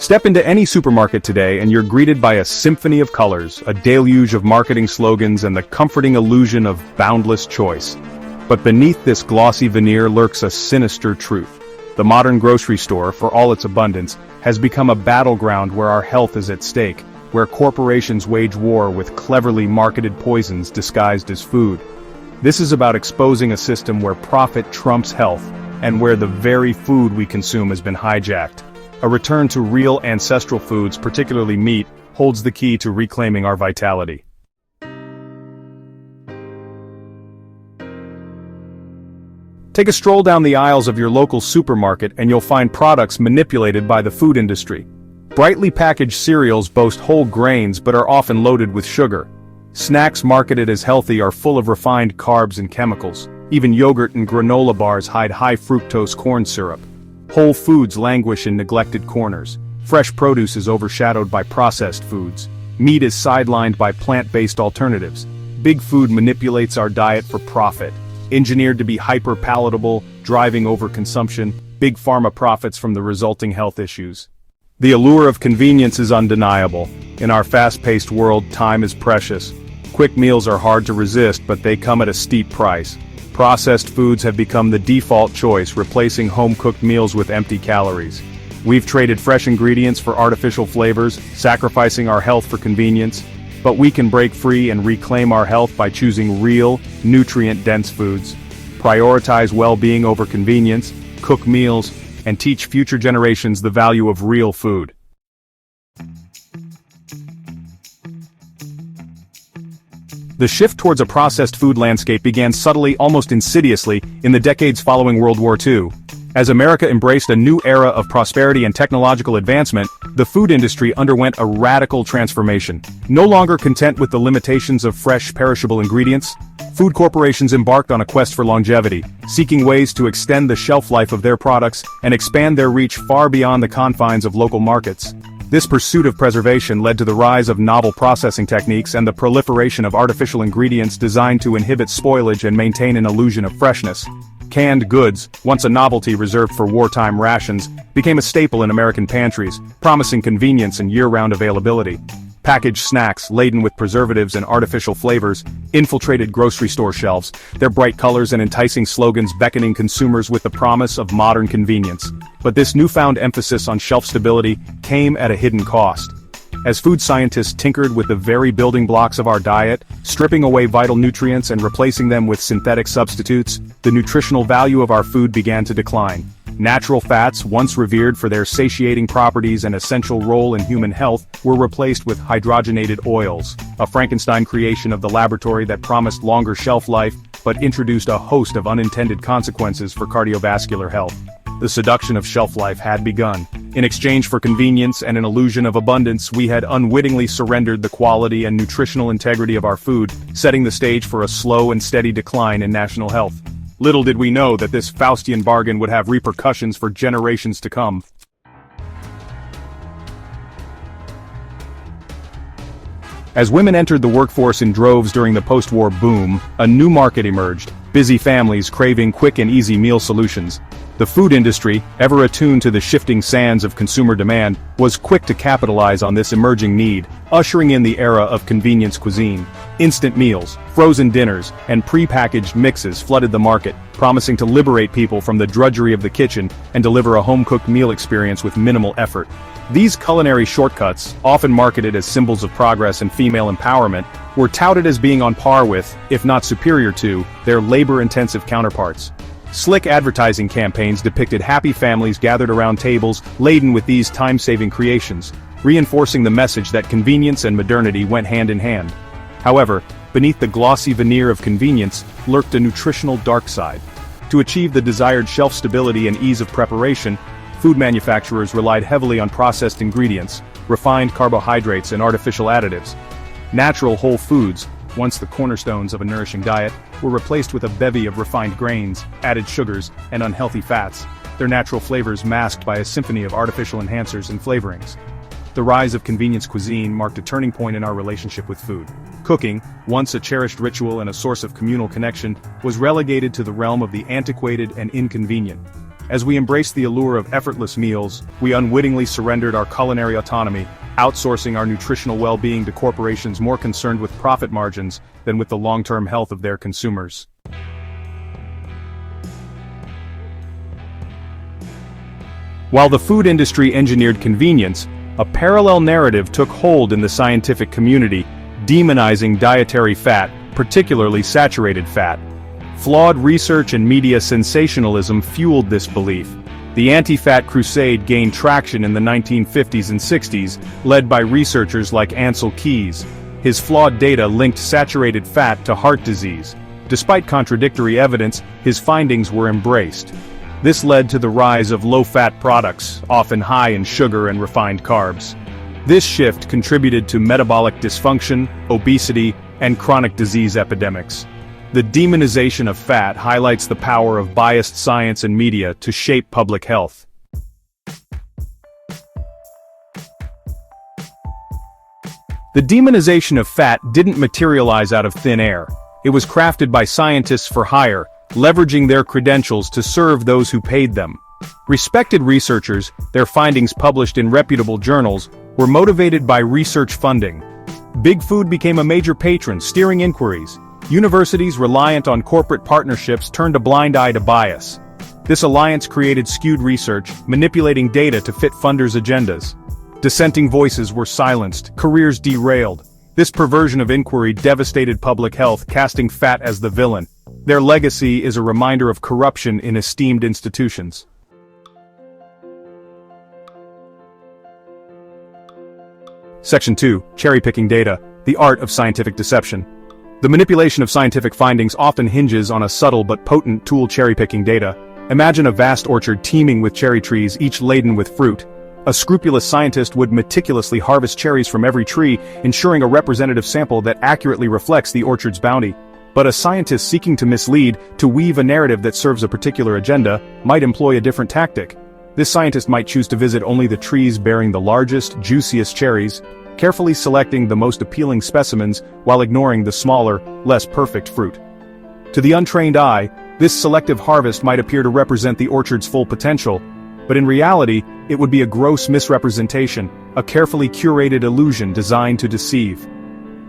Step into any supermarket today and you're greeted by a symphony of colors, a deluge of marketing slogans and the comforting illusion of boundless choice. But beneath this glossy veneer lurks a sinister truth. The modern grocery store, for all its abundance, has become a battleground where our health is at stake, where corporations wage war with cleverly marketed poisons disguised as food. This is about exposing a system where profit trumps health, and where the very food we consume has been hijacked. A return to real ancestral foods, particularly meat, holds the key to reclaiming our vitality. Take a stroll down the aisles of your local supermarket and you'll find products manipulated by the food industry. Brightly packaged cereals boast whole grains but are often loaded with sugar. Snacks marketed as healthy are full of refined carbs and chemicals. Even yogurt and granola bars hide high fructose corn syrup. Whole foods languish in neglected corners. Fresh produce is overshadowed by processed foods. Meat is sidelined by plant-based alternatives. Big food manipulates our diet for profit. Engineered to be hyper-palatable, driving overconsumption, Big Pharma profits from the resulting health issues. The allure of convenience is undeniable. In our fast-paced world, time is precious. Quick meals are hard to resist, but they come at a steep price. Processed foods have become the default choice, replacing home-cooked meals with empty calories. We've traded fresh ingredients for artificial flavors, sacrificing our health for convenience. But we can break free and reclaim our health by choosing real, nutrient-dense foods. Prioritize well-being over convenience, cook meals, and teach future generations the value of real food. The shift towards a processed food landscape began subtly, almost insidiously, in the decades following World War II. As America embraced a new era of prosperity and technological advancement, the food industry underwent a radical transformation. No longer content with the limitations of fresh, perishable ingredients, food corporations embarked on a quest for longevity, seeking ways to extend the shelf life of their products and expand their reach far beyond the confines of local markets. This pursuit of preservation led to the rise of novel processing techniques and the proliferation of artificial ingredients designed to inhibit spoilage and maintain an illusion of freshness. Canned goods, once a novelty reserved for wartime rations, became a staple in American pantries, promising convenience and year-round availability. Packaged snacks, laden with preservatives and artificial flavors, infiltrated grocery store shelves, their bright colors and enticing slogans beckoning consumers with the promise of modern convenience. But this newfound emphasis on shelf stability came at a hidden cost. As food scientists tinkered with the very building blocks of our diet, stripping away vital nutrients and replacing them with synthetic substitutes, the nutritional value of our food began to decline. Natural fats, once revered for their satiating properties and essential role in human health, were replaced with hydrogenated oils, a Frankenstein creation of the laboratory that promised longer shelf life, but introduced a host of unintended consequences for cardiovascular health. The seduction of shelf life had begun. In exchange for convenience and an illusion of abundance, we had unwittingly surrendered the quality and nutritional integrity of our food, setting the stage for a slow and steady decline in national health. Little did we know that this Faustian bargain would have repercussions for generations to come. As women entered the workforce in droves during the post-war boom, a new market emerged, busy families craving quick and easy meal solutions. The food industry, ever attuned to the shifting sands of consumer demand, was quick to capitalize on this emerging need, ushering in the era of convenience cuisine. Instant meals, frozen dinners, and pre-packaged mixes flooded the market, promising to liberate people from the drudgery of the kitchen and deliver a home-cooked meal experience with minimal effort. These culinary shortcuts, often marketed as symbols of progress and female empowerment, were touted as being on par with, if not superior to, their labor-intensive counterparts. Slick advertising campaigns depicted happy families gathered around tables laden with these time-saving creations, reinforcing the message that convenience and modernity went hand in hand. However, beneath the glossy veneer of convenience lurked a nutritional dark side. To achieve the desired shelf stability and ease of preparation, food manufacturers relied heavily on processed ingredients, refined carbohydrates and artificial additives. Natural whole foods, once the cornerstones of a nourishing diet, were replaced with a bevy of refined grains, added sugars, and unhealthy fats, their natural flavors masked by a symphony of artificial enhancers and flavorings. The rise of convenience cuisine marked a turning point in our relationship with food. Cooking, once a cherished ritual and a source of communal connection, was relegated to the realm of the antiquated and inconvenient. As we embraced the allure of effortless meals, we unwittingly surrendered our culinary autonomy, outsourcing our nutritional well-being to corporations more concerned with profit margins than with the long-term health of their consumers. While the food industry engineered convenience, a parallel narrative took hold in the scientific community, demonizing dietary fat, particularly saturated fat. Flawed research and media sensationalism fueled this belief. The anti-fat crusade gained traction in the 1950s and 60s, led by researchers like Ansel Keys. His flawed data linked saturated fat to heart disease. Despite contradictory evidence, his findings were embraced. This led to the rise of low-fat products, often high in sugar and refined carbs. This shift contributed to metabolic dysfunction, obesity, and chronic disease epidemics. The demonization of fat highlights the power of biased science and media to shape public health. The demonization of fat didn't materialize out of thin air. It was crafted by scientists for hire, leveraging their credentials to serve those who paid them. Respected researchers, their findings published in reputable journals, were motivated by research funding. Big Food became a major patron, steering inquiries. Universities reliant on corporate partnerships turned a blind eye to bias. This alliance created skewed research, manipulating data to fit funders' agendas. Dissenting voices were silenced, careers derailed. This perversion of inquiry devastated public health, casting fat as the villain. Their legacy is a reminder of corruption in esteemed institutions. Section 2. Cherry-picking data, the art of scientific deception. The manipulation of scientific findings often hinges on a subtle but potent tool: cherry-picking data. Imagine a vast orchard teeming with cherry trees, each laden with fruit. A scrupulous scientist would meticulously harvest cherries from every tree, ensuring a representative sample that accurately reflects the orchard's bounty. But a scientist seeking to mislead, to weave a narrative that serves a particular agenda, might employ a different tactic. This scientist might choose to visit only the trees bearing the largest, juiciest cherries, carefully selecting the most appealing specimens while ignoring the smaller, less perfect fruit. To the untrained eye, this selective harvest might appear to represent the orchard's full potential, but in reality, it would be a gross misrepresentation, a carefully curated illusion designed to deceive.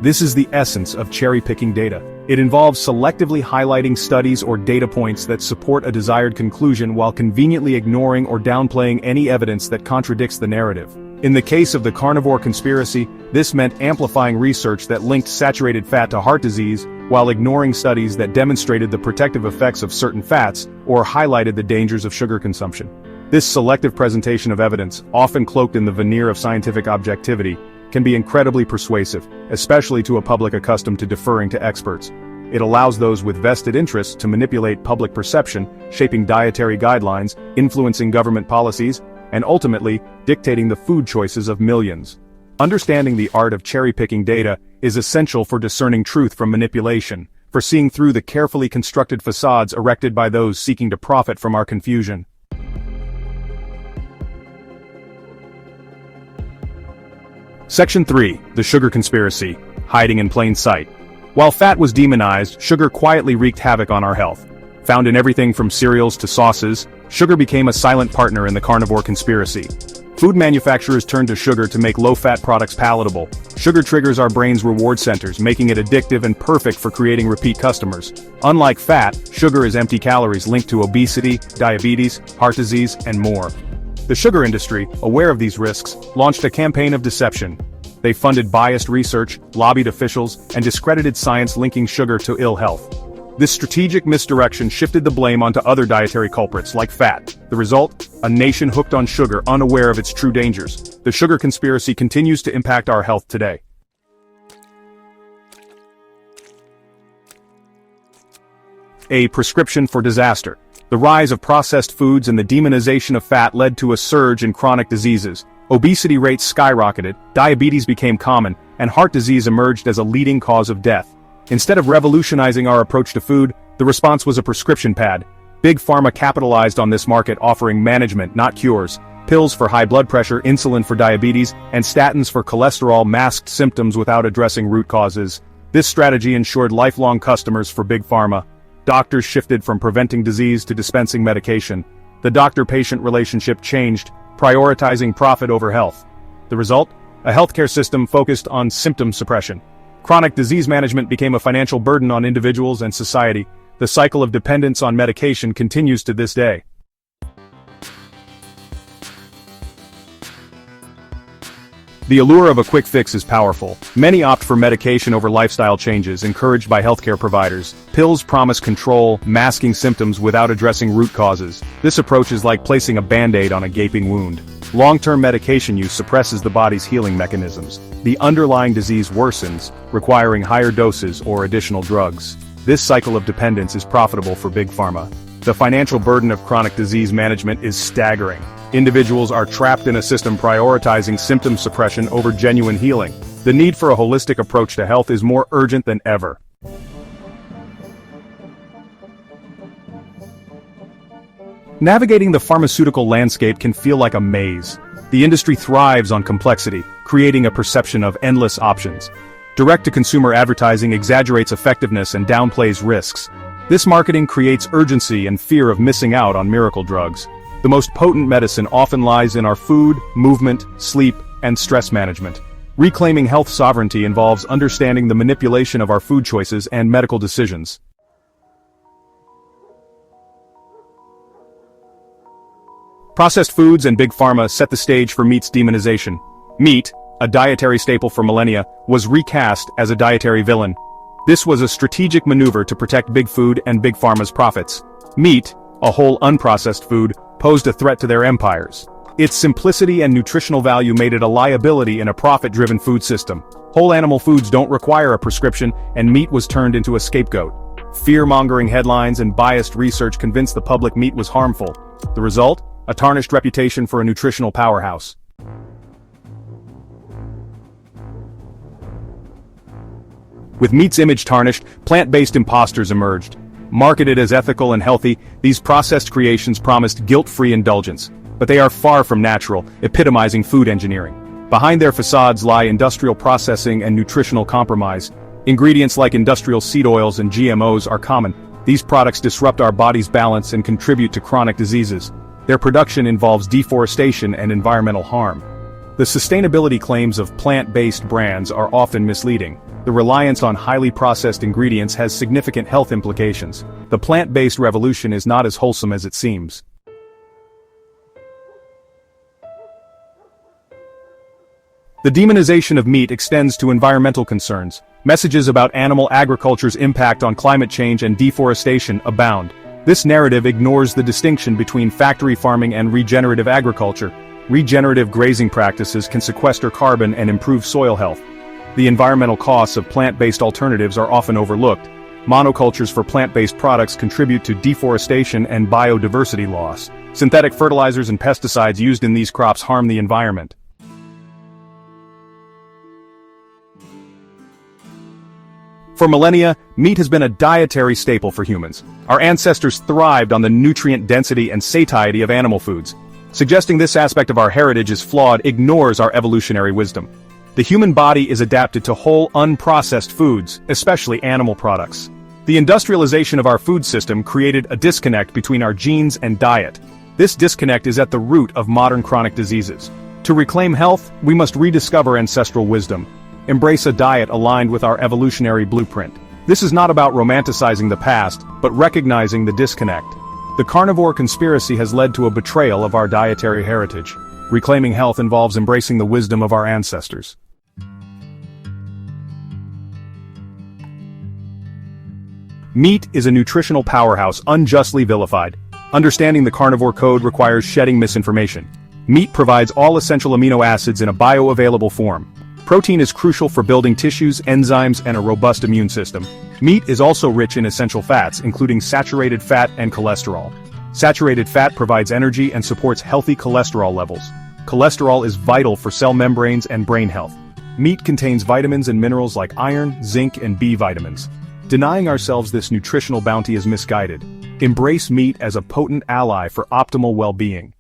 This is the essence of cherry-picking data. It involves selectively highlighting studies or data points that support a desired conclusion while conveniently ignoring or downplaying any evidence that contradicts the narrative. In the case of the Carnivore Conspiracy, this meant amplifying research that linked saturated fat to heart disease, while ignoring studies that demonstrated the protective effects of certain fats or highlighted the dangers of sugar consumption. This selective presentation of evidence, often cloaked in the veneer of scientific objectivity, can be incredibly persuasive, especially to a public accustomed to deferring to experts. It allows those with vested interests to manipulate public perception, shaping dietary guidelines, influencing government policies, and ultimately, dictating the food choices of millions. Understanding the art of cherry-picking data is essential for discerning truth from manipulation, for seeing through the carefully constructed facades erected by those seeking to profit from our confusion. Section 3. The Sugar Conspiracy, hiding in plain sight. While fat was demonized, sugar quietly wreaked havoc on our health. Found in everything from cereals to sauces, sugar became a silent partner in the carnivore conspiracy. Food manufacturers turned to sugar to make low-fat products palatable. Sugar triggers our brain's reward centers, making it addictive and perfect for creating repeat customers. Unlike fat, sugar is empty calories linked to obesity, diabetes, heart disease, and more. The sugar industry, aware of these risks, launched a campaign of deception. They funded biased research, lobbied officials, and discredited science linking sugar to ill health. This strategic misdirection shifted the blame onto other dietary culprits, like fat. The result? A nation hooked on sugar, unaware of its true dangers. The sugar conspiracy continues to impact our health today. A prescription for disaster. The rise of processed foods and the demonization of fat led to a surge in chronic diseases. Obesity rates skyrocketed, diabetes became common, and heart disease emerged as a leading cause of death. Instead of revolutionizing our approach to food, the response was a prescription pad. Big Pharma capitalized on this market, offering management, not cures. Pills for high blood pressure, insulin for diabetes, and statins for cholesterol masked symptoms without addressing root causes. This strategy ensured lifelong customers for Big Pharma. Doctors shifted from preventing disease to dispensing medication. The doctor-patient relationship changed, prioritizing profit over health. The result? A healthcare system focused on symptom suppression. Chronic disease management became a financial burden on individuals and society. The cycle of dependence on medication continues to this day. The allure of a quick fix is powerful. Many opt for medication over lifestyle changes encouraged by healthcare providers. Pills promise control, masking symptoms without addressing root causes. This approach is like placing a band-aid on a gaping wound. Long-term medication use suppresses the body's healing mechanisms. The underlying disease worsens, requiring higher doses or additional drugs. This cycle of dependence is profitable for Big Pharma. The financial burden of chronic disease management is staggering. Individuals are trapped in a system prioritizing symptom suppression over genuine healing. The need for a holistic approach to health is more urgent than ever. Navigating the pharmaceutical landscape can feel like a maze. The industry thrives on complexity, creating a perception of endless options. Direct-to-consumer advertising exaggerates effectiveness and downplays risks. This marketing creates urgency and fear of missing out on miracle drugs. The most potent medicine often lies in our food, movement, sleep, and stress management. Reclaiming health sovereignty involves understanding the manipulation of our food choices and medical decisions. Processed foods and Big Pharma set the stage for meat's demonization. Meat, a dietary staple for millennia, was recast as a dietary villain. This was a strategic maneuver to protect Big Food and Big Pharma's profits. Meat, a whole unprocessed food, posed a threat to their empires. Its simplicity and nutritional value made it a liability in a profit-driven food system. Whole animal foods don't require a prescription, and meat was turned into a scapegoat. Fear-mongering headlines and biased research convinced the public meat was harmful. The result? A tarnished reputation for a nutritional powerhouse. With meat's image tarnished, plant-based imposters emerged. Marketed as ethical and healthy, these processed creations promised guilt-free indulgence. But they are far from natural, epitomizing food engineering. Behind their facades lie industrial processing and nutritional compromise. Ingredients like industrial seed oils and GMOs are common. These products disrupt our body's balance and contribute to chronic diseases. Their production involves deforestation and environmental harm. The sustainability claims of plant-based brands are often misleading. The reliance on highly processed ingredients has significant health implications. The plant-based revolution is not as wholesome as it seems. The demonization of meat extends to environmental concerns. Messages about animal agriculture's impact on climate change and deforestation abound. This narrative ignores the distinction between factory farming and regenerative agriculture. Regenerative grazing practices can sequester carbon and improve soil health. The environmental costs of plant-based alternatives are often overlooked. Monocultures for plant-based products contribute to deforestation and biodiversity loss. Synthetic fertilizers and pesticides used in these crops harm the environment. For millennia, meat has been a dietary staple for humans. Our ancestors thrived on the nutrient density and satiety of animal foods. Suggesting this aspect of our heritage is flawed ignores our evolutionary wisdom. The human body is adapted to whole, unprocessed foods, especially animal products. The industrialization of our food system created a disconnect between our genes and diet. This disconnect is at the root of modern chronic diseases. To reclaim health, we must rediscover ancestral wisdom. Embrace a diet aligned with our evolutionary blueprint. This is not about romanticizing the past, but recognizing the disconnect. The Carnivore Conspiracy has led to a betrayal of our dietary heritage. Reclaiming health involves embracing the wisdom of our ancestors. Meat is a nutritional powerhouse unjustly vilified. Understanding the carnivore code requires shedding misinformation. Meat provides all essential amino acids in a bioavailable form. Protein is crucial for building tissues, enzymes, and a robust immune system. Meat is also rich in essential fats, including saturated fat and cholesterol. Saturated fat provides energy and supports healthy cholesterol levels. Cholesterol is vital for cell membranes and brain health. Meat contains vitamins and minerals like iron, zinc, and B vitamins. Denying ourselves this nutritional bounty is misguided. Embrace meat as a potent ally for optimal well-being.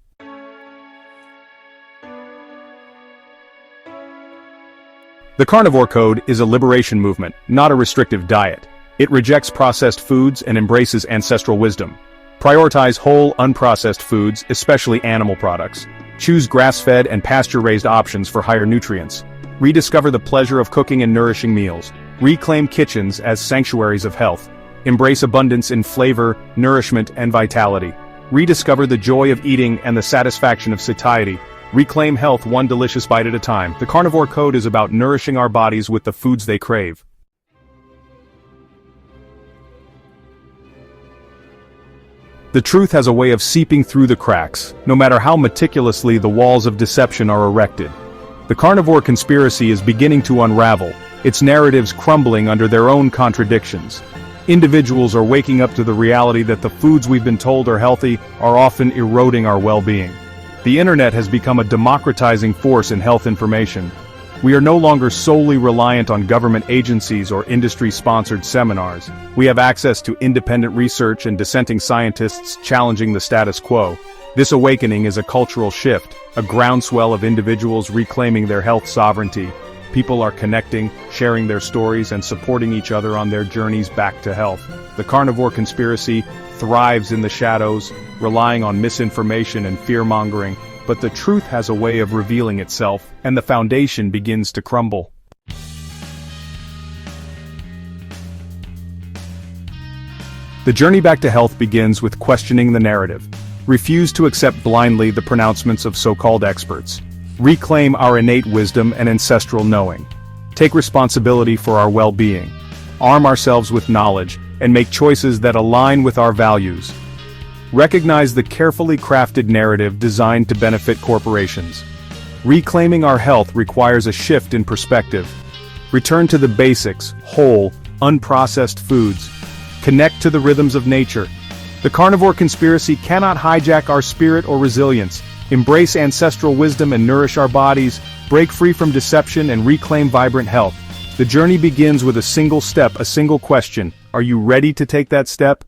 The Carnivore Code is a liberation movement, not a restrictive diet. It rejects processed foods and embraces ancestral wisdom. Prioritize whole, unprocessed foods, especially animal products. Choose grass-fed and pasture-raised options for higher nutrients. Rediscover the pleasure of cooking and nourishing meals. Reclaim kitchens as sanctuaries of health. Embrace abundance in flavor, nourishment, and vitality. Rediscover the joy of eating and the satisfaction of satiety. Reclaim health one delicious bite at a time. The Carnivore Code is about nourishing our bodies with the foods they crave. The truth has a way of seeping through the cracks, no matter how meticulously the walls of deception are erected. The Carnivore Conspiracy is beginning to unravel, its narratives crumbling under their own contradictions. Individuals are waking up to the reality that the foods we've been told are healthy are often eroding our well-being. The internet has become a democratizing force in health information. We are no longer solely reliant on government agencies or industry-sponsored seminars. We have access to independent research and dissenting scientists challenging the status quo. This awakening is a cultural shift, a groundswell of individuals reclaiming their health sovereignty. People are connecting, sharing their stories, and supporting each other on their journeys back to health. The Carnivore Conspiracy thrives in the shadows, relying on misinformation and fear-mongering, but the truth has a way of revealing itself, and the foundation begins to crumble. The journey back to health begins with questioning the narrative. Refuse to accept blindly the pronouncements of so-called experts. Reclaim our innate wisdom and ancestral knowing. Take responsibility for our well-being. Arm ourselves with knowledge, and make choices that align with our values. Recognize the carefully crafted narrative designed to benefit corporations. Reclaiming our health requires a shift in perspective. Return to the basics, whole, unprocessed foods. Connect to the rhythms of nature. The Carnivore Conspiracy cannot hijack our spirit or resilience. Embrace ancestral wisdom and nourish our bodies. Break free from deception and reclaim vibrant health. The journey begins with a single step, a single question. Are you ready to take that step?